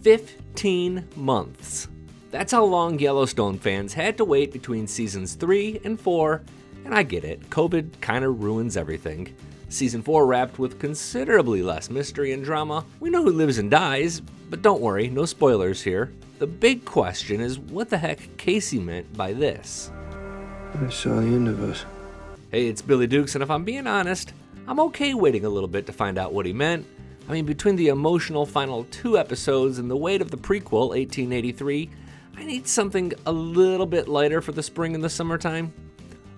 15 months. That's how long Yellowstone fans had to wait between seasons 3 and 4, and I get it, COVID kinda ruins everything. Season 4 wrapped with considerably less mystery and drama. We know who lives and dies, but don't worry, no spoilers here. The big question is what the heck Casey meant by this. I saw the end of us. Hey, it's Billy Dukes, and if I'm being honest, I'm okay waiting a little bit to find out what he meant. I mean, between the emotional final 2 episodes and the weight of the prequel, 1883, I need something a little bit lighter for the spring and the summertime.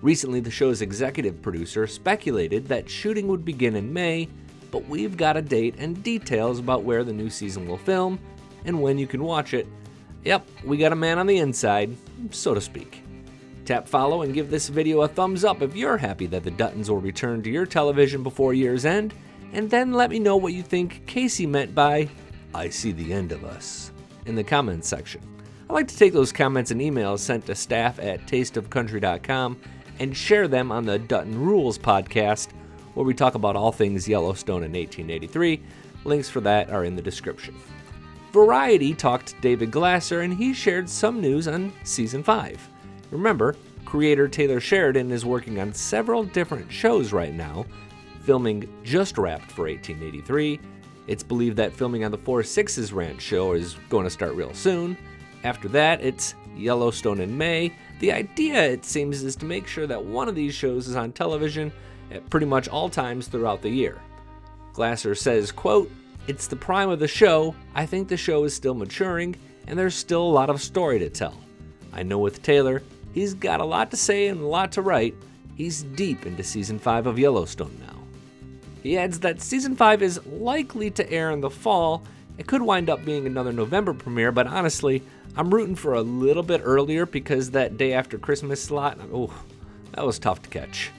Recently, the show's executive producer speculated that shooting would begin in May, but we've got a date and details about where the new season will film and when you can watch it. Yep, we got a man on the inside, so to speak. Tap follow and give this video a thumbs up if you're happy that the Duttons will return to your television before year's end, and then let me know what you think Casey meant by, "I see the end of us," in the comments section. I like to take those comments and emails sent to staff@tasteofcountry.com and share them on the Dutton Rules podcast, where we talk about all things Yellowstone in 1883. Links for that are in the description. Variety talked to David Glasser, and he shared some news on Season 5. Remember, creator Taylor Sheridan is working on several different shows right now. Filming just wrapped for 1883. It's believed that filming on the 4 Sixes Ranch show is going to start real soon. After that, it's Yellowstone in May. The idea, it seems, is to make sure that one of these shows is on television at pretty much all times throughout the year. Glasser says, quote, "It's the prime of the show. I think the show is still maturing, and there's still a lot of story to tell. I know with Taylor, he's got a lot to say and a lot to write. He's deep into Season 5 of Yellowstone now." He adds that Season 5 is likely to air in the fall. It could wind up being another November premiere, but honestly, I'm rooting for a little bit earlier because that day after Christmas slot, that was tough to catch.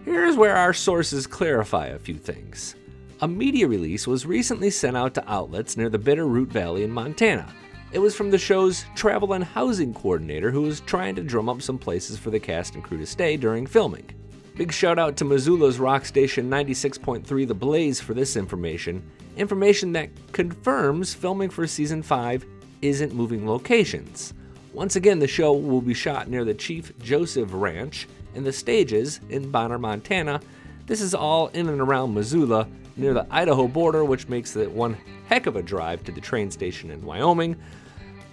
Here's where our sources clarify a few things. A media release was recently sent out to outlets near the Bitterroot Valley in Montana. It was from the show's travel and housing coordinator who was trying to drum up some places for the cast and crew to stay during filming. Big shout out to Missoula's rock station 96.3 The Blaze for this information that confirms filming for Season 5 isn't moving locations. Once again, the show will be shot near the Chief Joseph Ranch and the stages in Bonner, Montana. This is all in and around Missoula, near the Idaho border, which makes it one heck of a drive to the train station in Wyoming,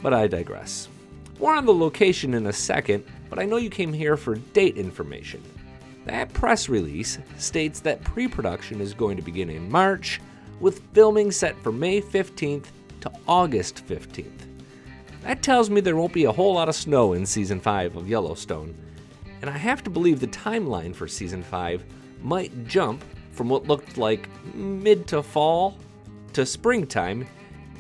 but I digress. More on the location in a second, but I know you came here for date information. That press release states that pre-production is going to begin in March, with filming set for May 15th to August 15th. That tells me there won't be a whole lot of snow in Season 5 of Yellowstone, and I have to believe the timeline for Season 5 might jump from what looked like mid to fall to springtime,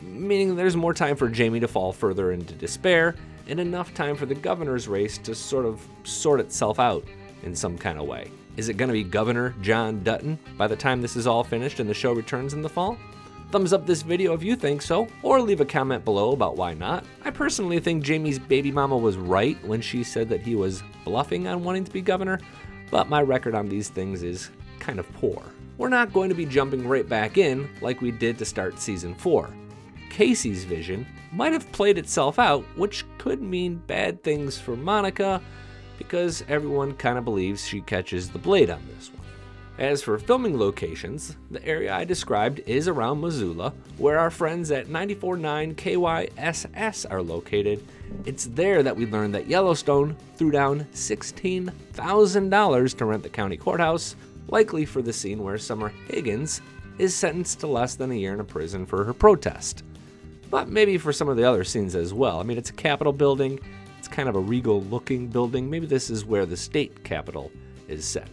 meaning there's more time for Jamie to fall further into despair and enough time for the governor's race to sort itself out in some kind of way. Is it going to be Governor John Dutton by the time this is all finished and the show returns in the fall? Thumbs up this video if you think so, or leave a comment below about why not. I personally think Jamie's baby mama was right when she said that he was bluffing on wanting to be governor, but my record on these things is kind of poor. We're not going to be jumping right back in like we did to start Season 4. Casey's vision might have played itself out, which could mean bad things for Monica, because everyone kind of believes she catches the blade on this one. As for filming locations, the area I described is around Missoula, where our friends at 94.9 KYSS are located. It's there that we learned that Yellowstone threw down $16,000 to rent the county courthouse, likely for the scene where Summer Higgins is sentenced to less than a year in a prison for her protest. But maybe for some of the other scenes as well. I mean, it's a Capitol building. It's kind of a regal-looking building. Maybe this is where the state capitol is set.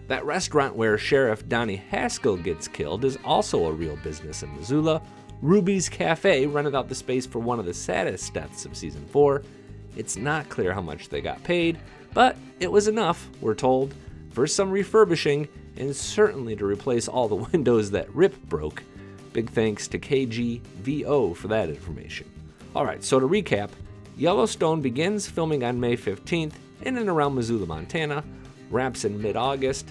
That restaurant where Sheriff Donnie Haskell gets killed is also a real business in Missoula. Ruby's Cafe rented out the space for one of the saddest deaths of Season 4. It's not clear how much they got paid, but it was enough, we're told, for some refurbishing and certainly to replace all the windows that Rip broke. Big thanks to KGVO for that information. Alright, so to recap, Yellowstone begins filming on May 15th in and around Missoula, Montana, wraps in mid-August,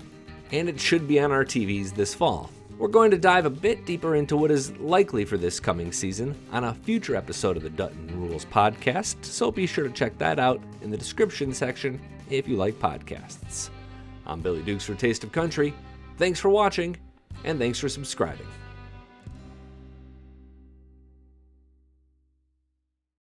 and it should be on our TVs this fall. We're going to dive a bit deeper into what is likely for this coming season on a future episode of the Dutton Rules podcast, so be sure to check that out in the description section if you like podcasts. I'm Billy Dukes for Taste of Country. Thanks for watching, and thanks for subscribing.